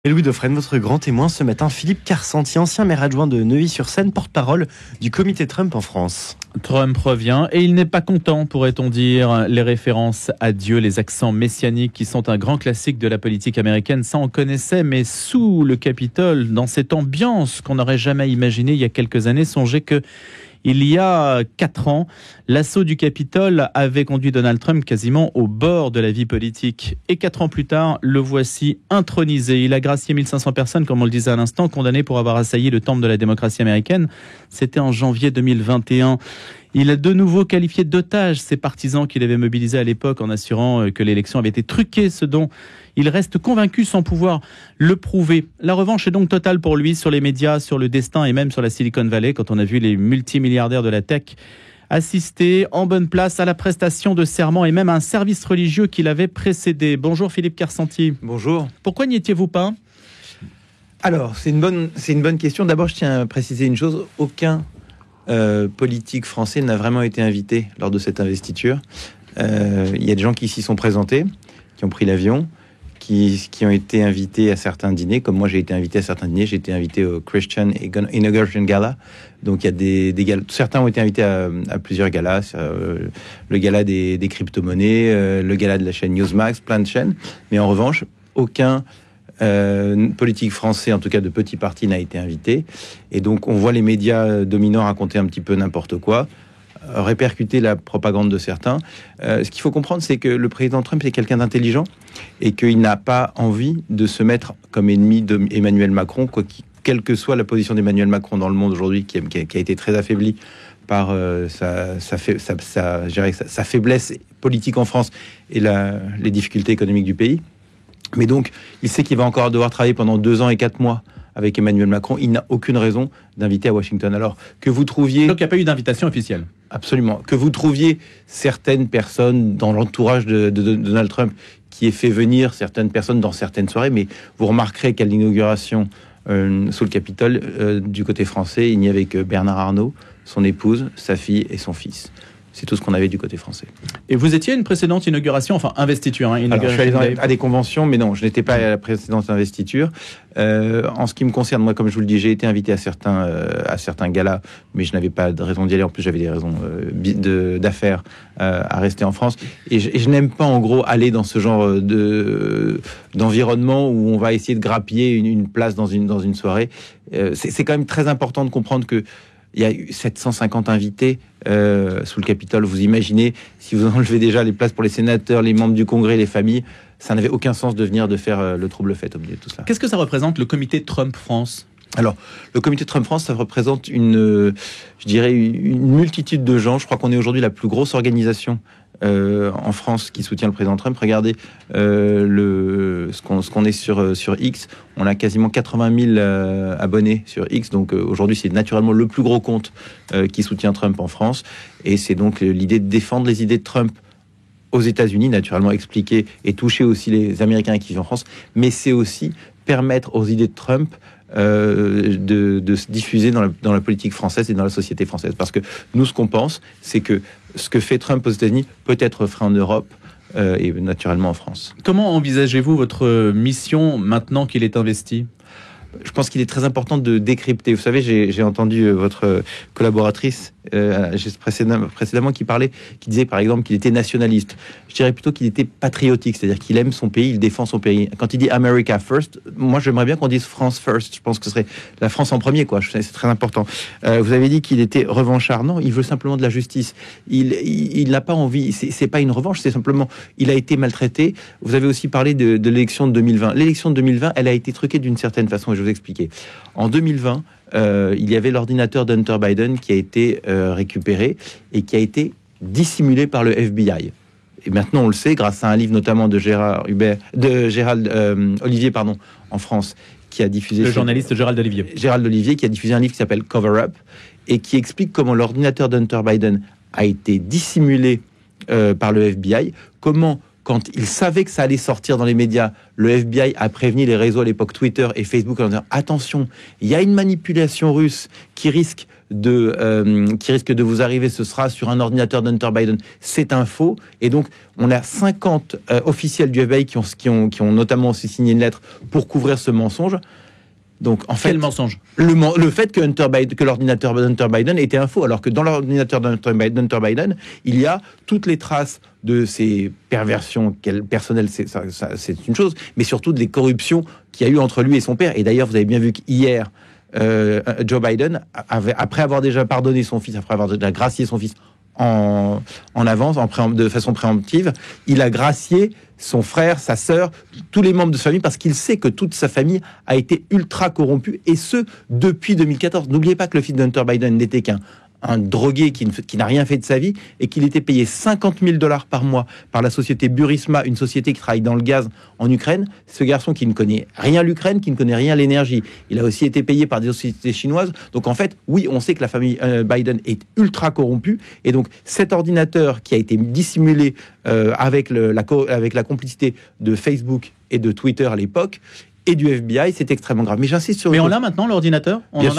Et Louis Dauphren, votre grand témoin ce matin, Philippe Carcenti, ancien maire adjoint de Neuilly-sur-Seine, porte-parole du comité Trump en France. Trump revient et il n'est pas content, pourrait-on dire. Les références à Dieu, les accents messianiques qui sont un grand classique de la politique américaine, ça on connaissait, mais sous le Capitole, dans cette ambiance qu'on n'aurait jamais imaginée il y a quelques années, songez que il y a 4 ans, l'assaut du Capitole avait conduit Donald Trump quasiment au bord de la vie politique. Et 4 ans plus tard, le voici intronisé. Il a gracié 1500 personnes, comme on le disait à l'instant, condamnées pour avoir assailli le temple de la démocratie américaine. C'était en janvier 2021. Il a de nouveau qualifié d'otages ses partisans qu'il avait mobilisés à l'époque en assurant que l'élection avait été truquée, ce dont il reste convaincu sans pouvoir le prouver. La revanche est donc totale pour lui sur les médias, sur le destin et même sur la Silicon Valley, quand on a vu les multimilliardaires de la tech assister en bonne place à la prestation de serment et même à un service religieux qui l'avait précédé. Bonjour Philippe Carcenti. Bonjour. Pourquoi n'y étiez-vous pas ? Alors, c'est une bonne question. D'abord, je tiens à préciser une chose. Aucun politique français n'a vraiment été invité lors de cette investiture. Il y a des gens qui s'y sont présentés, qui ont pris l'avion, qui ont été invités à certains dîners, comme moi j'ai été invité à certains dîners. J'ai été invité au Christian Inauguration Gala. Donc il y a des galas. Certains ont été invités à plusieurs galas, le gala des crypto-monnaies, le gala de la chaîne Newsmax, plein de chaînes. Mais en revanche, aucun politique français, en tout cas de petit parti, n'a été invité. Et donc on voit les médias dominants raconter un petit peu n'importe quoi, répercuter la propagande de certains. Ce qu'il faut comprendre, c'est que le président Trump est quelqu'un d'intelligent et qu'il n'a pas envie de se mettre comme ennemi d'Emmanuel Macron, quelle que soit la position d'Emmanuel Macron dans le monde aujourd'hui, qui a été très affaibli par sa faiblesse politique en France et les difficultés économiques du pays. Mais donc, il sait qu'il va encore devoir travailler pendant 2 ans et 4 mois avec Emmanuel Macron. Il n'a aucune raison d'inviter à Washington. Alors, que vous trouviez... Donc, il n'y a pas eu d'invitation officielle. Absolument. Que vous trouviez certaines personnes dans l'entourage de Donald Trump qui aient fait venir certaines personnes dans certaines soirées, mais vous remarquerez qu'à l'inauguration sous le Capitole, du côté français, il n'y avait que Bernard Arnault, son épouse, sa fille et son fils. C'est tout ce qu'on avait du côté français. Et vous étiez à une précédente inauguration, enfin investiture. Alors, je suis allé à des conventions, mais non, je n'étais pas à la précédente investiture. En ce qui me concerne, moi, comme je vous le dis, j'ai été invité à certains galas, mais je n'avais pas de raison d'y aller. En plus, j'avais des raisons d'affaires à rester en France. Et je n'aime pas, en gros, aller dans ce genre d'environnement où on va essayer de grappiller une place dans une soirée. C'est quand même très important de comprendre que il y a eu 750 invités sous le Capitole. Vous imaginez, si vous enlevez déjà les places pour les sénateurs, les membres du Congrès, les familles, ça n'avait aucun sens de venir de faire le trouble fait au milieu de tout cela. Qu'est-ce que ça représente, le comité Trump France ? Alors, le comité Trump France, ça représente une multitude de gens. Je crois qu'on est aujourd'hui la plus grosse organisation en France qui soutient le président Trump. Regardez ce qu'on est sur X. On a quasiment 80 000 abonnés sur X. Donc aujourd'hui, c'est naturellement le plus gros compte qui soutient Trump en France. Et c'est donc l'idée de défendre les idées de Trump aux États-Unis, naturellement expliquer et toucher aussi les Américains qui vivent en France. Mais c'est aussi permettre aux idées de Trump de se diffuser dans la politique française et dans la société française. Parce que nous, ce qu'on pense, c'est que ce que fait Trump aux États-Unis peut être fait en Europe et naturellement en France. Comment envisagez-vous votre mission maintenant qu'il est investi ? Je pense qu'il est très important de décrypter. Vous savez, j'ai entendu votre collaboratrice précédemment qui disait par exemple qu'il était nationaliste. Je dirais plutôt qu'il était patriotique, c'est-à-dire qu'il aime son pays, il défend son pays. Quand il dit America First, moi j'aimerais bien qu'on dise France First. Je pense que ce serait la France en premier, quoi. C'est très important. Vous avez dit qu'il était revanchard. Non, il veut simplement de la justice. Il n'a pas envie. C'est pas une revanche. C'est simplement, il a été maltraité. Vous avez aussi parlé de l'élection de 2020. L'élection de 2020, elle a été truquée d'une certaine façon. Et je vais vous expliquer. En 2020. Il y avait l'ordinateur d'Hunter Biden qui a été récupéré et qui a été dissimulé par le FBI. Et maintenant, on le sait, grâce à un livre notamment de Gérald Olivier, en France, qui a diffusé... Le journaliste Gérald Olivier. Gérald Olivier, qui a diffusé un livre qui s'appelle Cover Up, et qui explique comment l'ordinateur d'Hunter Biden a été dissimulé par le FBI, comment quand il savait que ça allait sortir dans les médias, le FBI a prévenu les réseaux à l'époque Twitter et Facebook en disant attention, il y a une manipulation russe qui risque de vous arriver, ce sera sur un ordinateur d'Hunter Biden. C'est un faux. Et donc, on a 50 officiels du FBI qui ont notamment aussi signé une lettre pour couvrir ce mensonge. Donc, en fait, quel mensonge? Le fait que l'ordinateur d'Hunter Biden était un faux, alors que dans l'ordinateur d'Hunter Biden, il y a toutes les traces de ces perversions personnelles, c'est une chose, mais surtout des corruptions qu'il y a eu entre lui et son père. Et d'ailleurs, vous avez bien vu qu'hier, Joe Biden, après avoir déjà pardonné son fils, après avoir déjà gracié son fils en avance, de façon préemptive, il a gracié son frère, sa sœur, tous les membres de sa famille, parce qu'il sait que toute sa famille a été ultra corrompue, et ce, depuis 2014. N'oubliez pas que le fils d'Hunter Biden n'était qu'un drogué qui n'a rien fait de sa vie, et qu'il était payé $50 000 par mois par la société Burisma, une société qui travaille dans le gaz en Ukraine. Ce garçon qui ne connaît rien à l'Ukraine, qui ne connaît rien à l'énergie. Il a aussi été payé par des sociétés chinoises. Donc en fait, oui, on sait que la famille Biden est ultra corrompue, et donc cet ordinateur qui a été dissimulé avec la complicité de Facebook et de Twitter à l'époque, et du FBI, c'est extrêmement grave. Mais j'insiste sur... Mais on l'a maintenant, l'ordinateur? Bien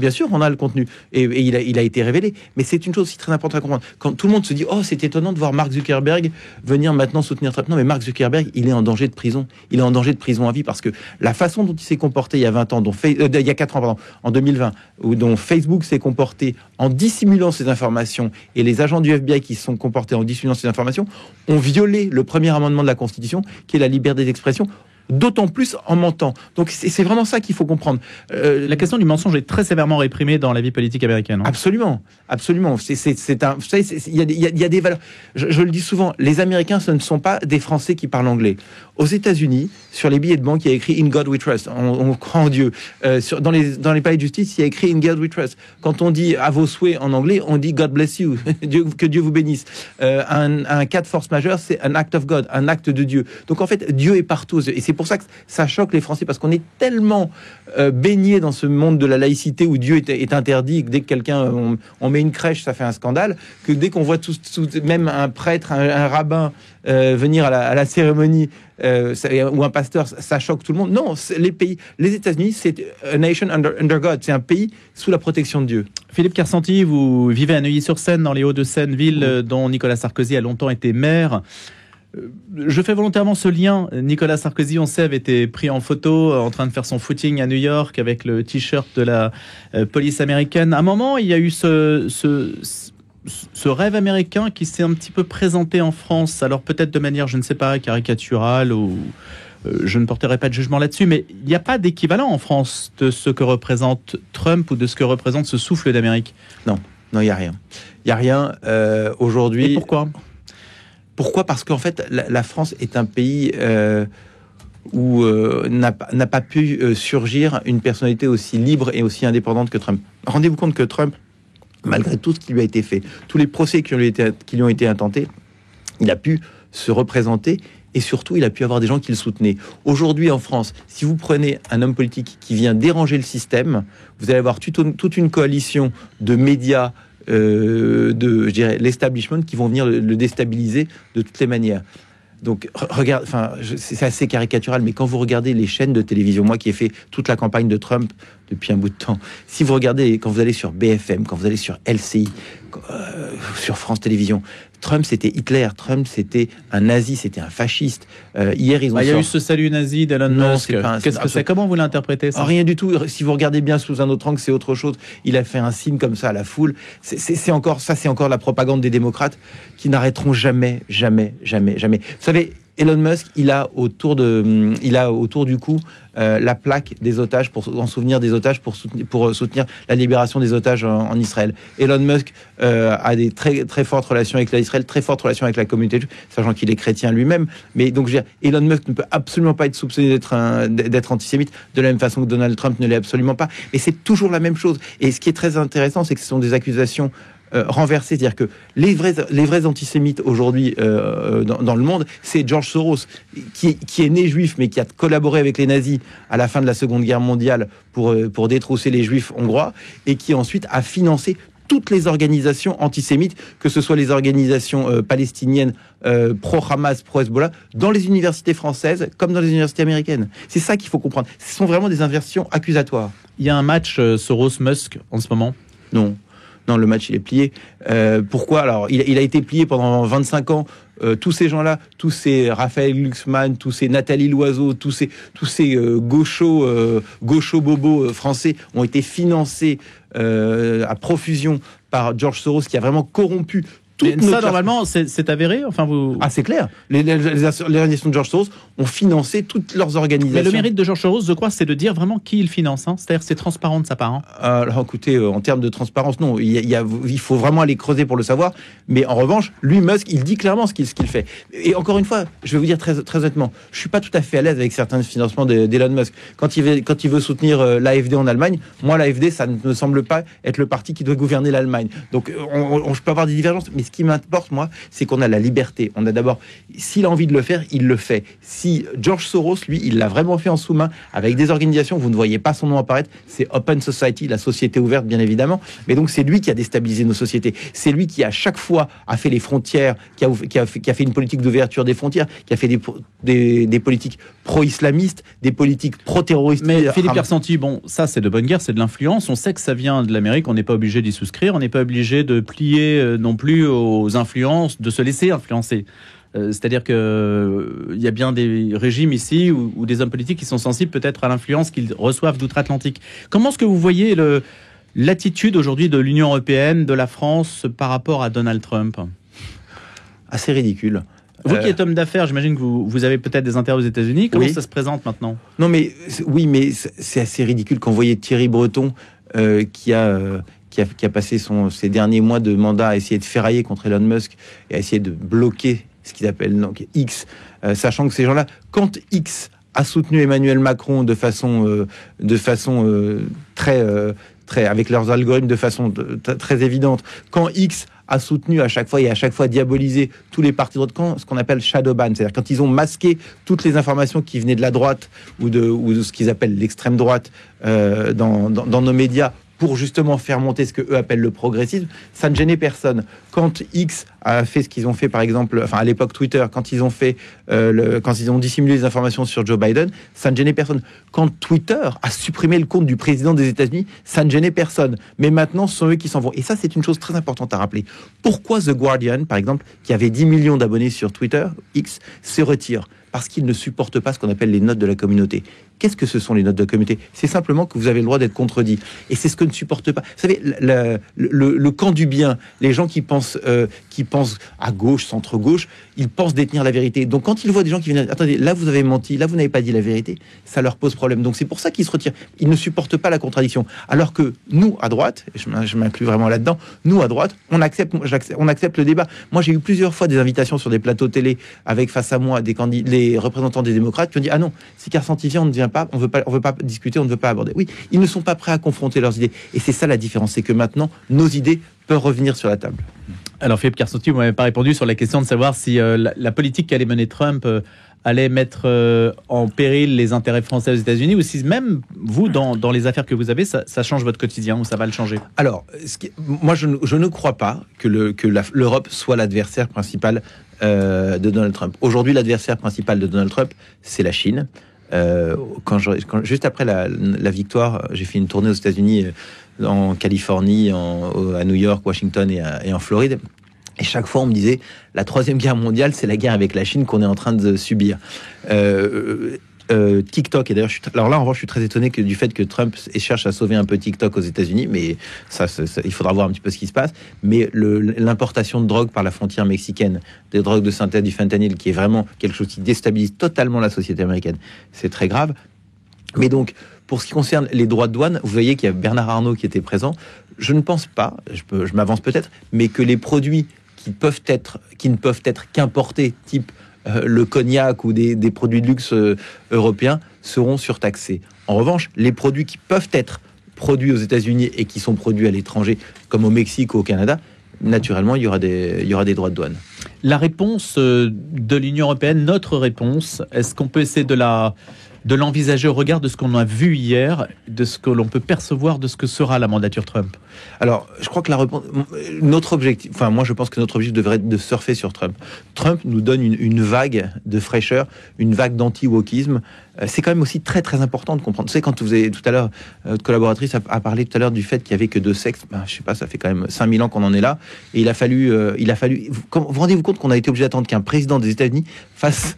sûr, on a le contenu. Et il a été révélé. Mais c'est une chose aussi très importante à comprendre. Quand tout le monde se dit « Oh, c'est étonnant de voir Mark Zuckerberg venir maintenant soutenir Trump ». Non, mais Mark Zuckerberg, il est en danger de prison. Il est en danger de prison à vie parce que la façon dont il s'est comporté il y a 20 ans, il y a 4 ans, pardon, en 2020, dont Facebook s'est comporté en dissimulant ses informations, et les agents du FBI qui se sont comportés en dissimulant ces informations, ont violé le premier amendement de la Constitution, qui est la liberté d'expression, d'autant plus en mentant. Donc c'est vraiment ça qu'il faut comprendre. La question du mensonge est très sévèrement réprimée dans la vie politique américaine. Hein. Absolument. Il y a des valeurs. Je le dis souvent, les Américains, ce ne sont pas des Français qui parlent anglais. Aux États-Unis, sur les billets de banque, il y a écrit « In God we trust ». On croit en Dieu. Dans les palais de justice, il y a écrit « In God we trust ». Quand on dit « à vos souhaits » en anglais, on dit « God bless you ». Que Dieu vous bénisse. Un cas de force majeure, c'est un act of God, un acte de Dieu. Donc en fait, Dieu est partout. Et c'est pour ça que ça choque les Français, parce qu'on est tellement baigné dans ce monde de la laïcité où Dieu est interdit, que dès que quelqu'un, on met une crèche, ça fait un scandale, que dès qu'on voit même un prêtre, un rabbin venir à la cérémonie, ou un pasteur, ça choque tout le monde. Non, les États-Unis, c'est a nation under God, c'est un pays sous la protection de Dieu. Philippe Carsanti, vous vivez à Neuilly-sur-Seine, dans les Hauts-de-Seine, ville dont Nicolas Sarkozy a longtemps été maire. Je fais volontairement ce lien. Nicolas Sarkozy, on sait, avait été pris en photo en train de faire son footing à New York avec le t-shirt de la police américaine. À un moment, il y a eu ce rêve américain qui s'est un petit peu présenté en France. Alors peut-être de manière, je ne sais pas, caricaturale, ou je ne porterai pas de jugement là-dessus, mais il n'y a pas d'équivalent en France de ce que représente Trump ou de ce que représente ce souffle d'Amérique. Non, il n'y a rien. Il n'y a rien aujourd'hui. Et pourquoi ? Pourquoi ? Parce qu'en fait, la France est un pays où n'a pas pu surgir une personnalité aussi libre et aussi indépendante que Trump. Rendez-vous compte que Trump, malgré tout ce qui lui a été fait, tous les procès qui lui ont été intentés, il a pu se représenter, et surtout, il a pu avoir des gens qui le soutenaient. Aujourd'hui, en France, si vous prenez un homme politique qui vient déranger le système, vous allez avoir toute une coalition de médias, je dirais, l'establishment, qui vont venir le déstabiliser de toutes les manières. Donc, c'est assez caricatural, mais quand vous regardez les chaînes de télévision, moi qui ai fait toute la campagne de Trump depuis un bout de temps, si vous regardez, quand vous allez sur BFM, quand vous allez sur LCI, sur France Télévisions, Trump c'était Hitler, Trump c'était un nazi, c'était un fasciste. Hier ils ont. Il y a eu ce salut nazi d'Elon Musk. Qu'est-ce que c'est ? Comment vous l'interprétez ça ? Rien du tout. Si vous regardez bien sous un autre angle, c'est autre chose. Il a fait un signe comme ça à la foule. C'est encore la propagande des démocrates qui n'arrêteront jamais. Vous savez, Elon Musk, il a autour du cou la plaque des otages, en souvenir des otages, pour soutenir la libération des otages en Israël. Elon Musk a des très, très fortes relations avec l'Israël, très fortes relations avec la communauté juive, sachant qu'il est chrétien lui-même. Mais donc, Elon Musk ne peut absolument pas être soupçonné d'être antisémite, de la même façon que Donald Trump ne l'est absolument pas. Mais c'est toujours la même chose. Et ce qui est très intéressant, c'est que ce sont des accusations renversé, c'est-à-dire que les vrais antisémites aujourd'hui dans le monde, c'est George Soros qui est né juif mais qui a collaboré avec les nazis à la fin de la Seconde Guerre mondiale pour détrousser les juifs hongrois, et qui ensuite a financé toutes les organisations antisémites, que ce soit les organisations palestiniennes, pro-Hamas, pro-Hezbollah, dans les universités françaises comme dans les universités américaines. C'est ça qu'il faut comprendre. Ce sont vraiment des inversions accusatoires. Il y a un match Soros-Musk en ce moment? Non. Non, le match, il est plié. Pourquoi? Alors, il a été plié pendant 25 ans. Tous ces gens-là, tous ces Raphaël Glucksmann, tous ces Nathalie Loiseau, tous ces gauchos bobos français ont été financés à profusion par George Soros, qui a vraiment corrompu toute ça, normalement, c'est avéré? Enfin, Ah, c'est clair. Les organisations de George Soros ont financé toutes leurs organisations. Mais le mérite de George Soros, je crois, c'est de dire vraiment qui il finance. Hein. C'est-à-dire c'est transparent de sa part. Hein. Alors, écoutez, en termes de transparence, non. Il faut vraiment aller creuser pour le savoir. Mais en revanche, lui, Musk, il dit clairement ce qu'il fait. Et encore une fois, je vais vous dire très, très honnêtement, je suis pas tout à fait à l'aise avec certains financements d'Elon Musk. Quand il veut soutenir l'AfD en Allemagne, moi, l'AfD, ça ne me semble pas être le parti qui doit gouverner l'Allemagne. Donc, je peux avoir des divergences, mais ce qui m'importe, moi, c'est qu'on a la liberté. On a d'abord, s'il a envie de le faire, il le fait. Si George Soros, lui, il l'a vraiment fait en sous-main, avec des organisations, vous ne voyez pas son nom apparaître, c'est Open Society, la société ouverte, bien évidemment. Mais donc, c'est lui qui a déstabilisé nos sociétés. C'est lui qui, à chaque fois, a fait les frontières, qui a fait une politique d'ouverture des frontières, qui a fait des politiques pro-islamistes, des politiques pro-terroristes. Mais Philippe Carsanti, bon, ça, c'est de bonne guerre, c'est de l'influence. On sait que ça vient de l'Amérique, on n'est pas obligé d'y souscrire, on n'est pas obligé de plier non plus aux influences, de se laisser influencer. C'est-à-dire qu'il y a bien des régimes ici ou des hommes politiques qui sont sensibles peut-être à l'influence qu'ils reçoivent d'outre-Atlantique. Comment est-ce que vous voyez l'attitude aujourd'hui de l'Union européenne, de la France par rapport à Donald Trump? Assez ridicule. Vous qui êtes homme d'affaires, j'imagine que vous avez peut-être des intérêts aux États-Unis. Comment ça se présente maintenant? Non, mais oui, mais c'est assez ridicule quand vous voyez Thierry Breton qui a passé ses derniers mois de mandat à essayer de ferrailler contre Elon Musk et à essayer de bloquer ce qu'ils appellent donc X, sachant que ces gens-là, quand X a soutenu Emmanuel Macron de façon très avec leurs algorithmes de façon très évidente, quand X a soutenu à chaque fois diabolisé tous les partis de droite, ce qu'on appelle shadow ban, c'est-à-dire quand ils ont masqué toutes les informations qui venaient de la droite ou de ce qu'ils appellent l'extrême droite dans nos médias pour justement faire monter ce que eux appellent le progressisme, ça ne gênait personne. Quand X a fait ce qu'ils ont fait, par exemple, à l'époque Twitter, quand ils ont dissimulé les informations sur Joe Biden, ça ne gênait personne. Quand Twitter a supprimé le compte du président des États-Unis, ça ne gênait personne. Mais maintenant, ce sont eux qui s'en vont. Et ça, c'est une chose très importante à rappeler. Pourquoi The Guardian, par exemple, qui avait 10 millions d'abonnés sur Twitter, X, se retire? Parce qu'ils ne supportent pas ce qu'on appelle les notes de la communauté. Qu'est-ce que ce sont les notes de la communauté? C'est simplement que vous avez le droit d'être contredit. Et c'est ce que ne supporte pas. Vous savez, le camp du bien, les gens qui pensent à gauche, centre-gauche, ils pensent détenir la vérité. Donc quand ils voient des gens qui viennent, attendez, là vous avez menti, là vous n'avez pas dit la vérité, ça leur pose problème. Donc c'est pour ça qu'ils se retirent. Ils ne supportent pas la contradiction. Alors que nous, à droite, je m'inclus vraiment là-dedans, nous, à droite, on accepte le débat. Moi, j'ai eu plusieurs fois des invitations sur des plateaux télé avec face à moi les représentants des démocrates qui ont dit: ah non, si Carsanti vient, on ne vient pas, on veut pas discuter, on ne veut pas aborder. Oui, ils ne sont pas prêts à confronter leurs idées. Et c'est ça la différence, c'est que maintenant, nos idées peuvent revenir sur la table. Alors Philippe Carsanti, vous m'avez pas répondu sur la question de savoir si la politique qu'allait mener Trump allait mettre en péril les intérêts français aux États-Unis, ou si même vous, dans les affaires que vous avez, ça change votre quotidien, ou ça va le changer? Alors, moi, je ne crois pas que l'Europe soit l'adversaire principal de Donald Trump. Aujourd'hui, l'adversaire principal de Donald Trump, c'est la Chine. Juste après la victoire, j'ai fait une tournée aux États-Unis, en Californie, à New York, Washington et en Floride. Et chaque fois, on me disait, la troisième guerre mondiale, c'est la guerre avec la Chine qu'on est en train de subir. TikTok, et d'ailleurs, alors là, en revanche, je suis très étonné du fait que Trump cherche à sauver un peu TikTok aux États-Unis, mais ça, il faudra voir un petit peu ce qui se passe. Mais l'importation de drogue par la frontière mexicaine, des drogues de synthèse, du fentanyl, qui est vraiment quelque chose qui déstabilise totalement la société américaine, c'est très grave. Mais donc, pour ce qui concerne les droits de douane, vous voyez qu'il y a Bernard Arnault qui était présent. Je ne pense pas, je m'avance peut-être, mais que les produits qui ne peuvent être qu'importés, type le cognac ou des produits de luxe européens, seront surtaxés. En revanche, les produits qui peuvent être produits aux États-Unis et qui sont produits à l'étranger, comme au Mexique ou au Canada, naturellement, il y aura des droits de douane. La réponse de l'Union européenne, notre réponse, est-ce qu'on peut essayer de la de l'envisager au regard de ce qu'on a vu hier, de ce que l'on peut percevoir de ce que sera la mandature Trump? Alors, je crois que notre objectif, enfin moi je pense que notre objectif devrait être de surfer sur Trump. Trump nous donne une vague de fraîcheur, une vague d'anti-wokisme. C'est quand même aussi très très important de comprendre. Tu sais, quand vous avez tout à l'heure, votre collaboratrice a parlé tout à l'heure du fait qu'il y avait que 2 sexes, je sais pas, ça fait quand même 5000 ans qu'on en est là, et il a fallu vous rendez-vous compte qu'on a été obligé d'attendre qu'un président des États-Unis fasse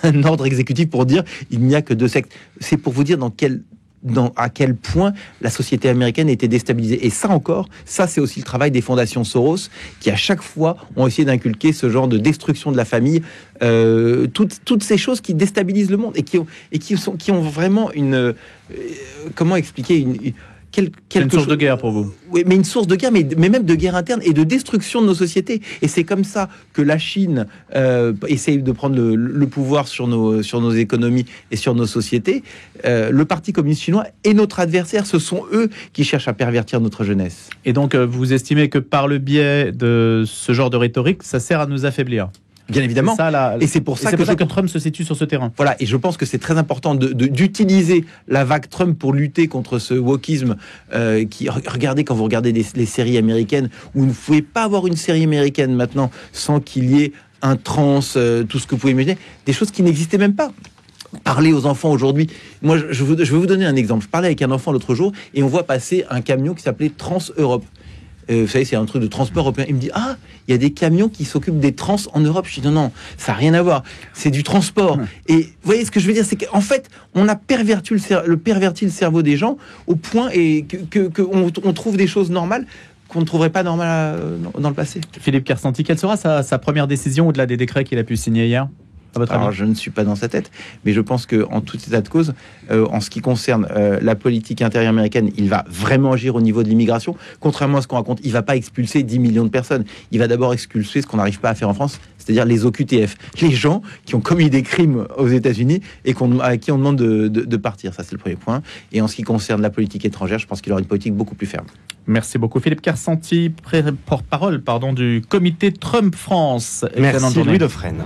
un ordre exécutif pour dire il n'y a que 2 sexes. C'est pour vous dire à quel point la société américaine était déstabilisée. Et ça encore, ça c'est aussi le travail des fondations Soros, qui à chaque fois ont essayé d'inculquer ce genre de destruction de la famille, toutes ces choses qui déstabilisent le monde et qui ont vraiment comment expliquer une source de guerre pour vous. Oui, mais une source de guerre, mais même de guerre interne et de destruction de nos sociétés. Et c'est comme ça que la Chine essaye de prendre le pouvoir sur nos économies et sur nos sociétés. Le Parti communiste chinois est notre adversaire. Ce sont eux qui cherchent à pervertir notre jeunesse. Et donc, vous estimez que par le biais de ce genre de rhétorique, ça sert à nous affaiblir? Bien évidemment. Et c'est pour ça que Trump se situe sur ce terrain. Voilà, et je pense que c'est très important d'utiliser la vague Trump pour lutter contre ce wokisme regardez, quand vous regardez les séries américaines, où vous ne pouvez pas avoir une série américaine maintenant sans qu'il y ait un trans, tout ce que vous pouvez imaginer, des choses qui n'existaient même pas. Parler aux enfants aujourd'hui. Moi, je vais vous donner un exemple. Je parlais avec un enfant l'autre jour et on voit passer un camion qui s'appelait Trans Europe. Vous savez, c'est un truc de transport européen. Il me dit, il y a des camions qui s'occupent des trans en Europe. Je dis, non, ça n'a rien à voir. C'est du transport. Et vous voyez, ce que je veux dire, c'est qu'en fait, on a perverti le cerveau des gens au point qu'on trouve des choses normales qu'on ne trouverait pas normales dans le passé. Philippe Kersanti, quelle sera sa première décision au-delà des décrets qu'il a pu signer hier? Alors, je ne suis pas dans sa tête, mais je pense qu'en tout état de cause, en ce qui concerne la politique intérieure américaine, il va vraiment agir au niveau de l'immigration. Contrairement à ce qu'on raconte, il ne va pas expulser 10 millions de personnes. Il va d'abord expulser ce qu'on n'arrive pas à faire en France, c'est-à-dire les OQTF, les gens qui ont commis des crimes aux États-Unis et à qui on demande de partir. Ça, c'est le premier point. Et en ce qui concerne la politique étrangère, je pense qu'il aura une politique beaucoup plus ferme. Merci beaucoup, Philippe Kersanti, porte-parole du comité Trump France. Merci, Louis Dauphren.